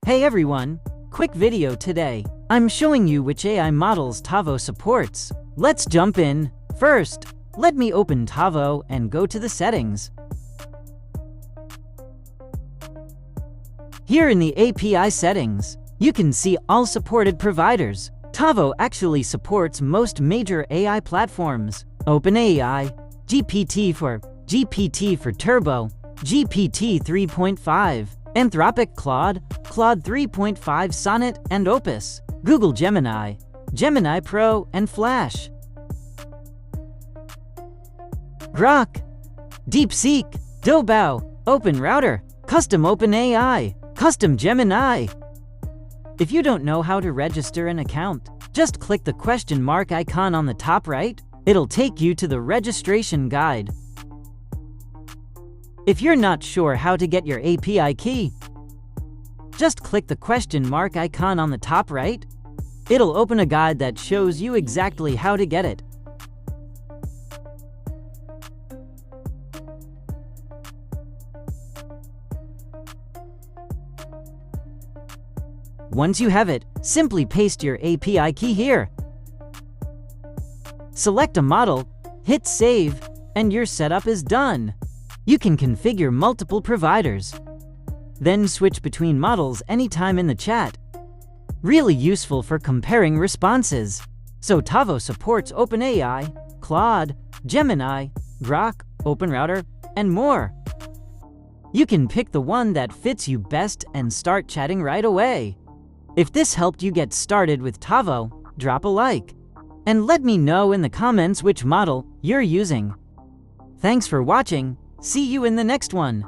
Hey everyone, quick video today. I'm showing you which AI models Tavo supports. Let's jump in. First, let me open Tavo and go to the settings. Here in the API settings, you can see all supported providers. Tavo actually supports most major AI platforms. OpenAI, GPT for Turbo, GPT 3.5, Anthropic Claude, Claude 3.5 Sonnet and Opus, Google Gemini, Gemini Pro and Flash, Grok, DeepSeek, Tavo, OpenRouter, Custom OpenAI, Custom Gemini. If you don't know how to register an account, just click the question mark icon on the top right. It'll take you to the registration guide. If you're not sure how to get your API key, just click the question mark icon on the top right. It'll open a guide that shows you exactly how to get it. Once you have it, simply paste your API key here. Select a model, hit save, and your setup is done. You can configure multiple providers, then switch between models anytime in the chat. Really useful for comparing responses. So Tavo supports OpenAI, Claude, Gemini, Grok, OpenRouter, and more. You can pick the one that fits you best and start chatting right away. If this helped you get started with Tavo, drop a like. And let me know in the comments which model you're using. Thanks for watching. See you in the next one.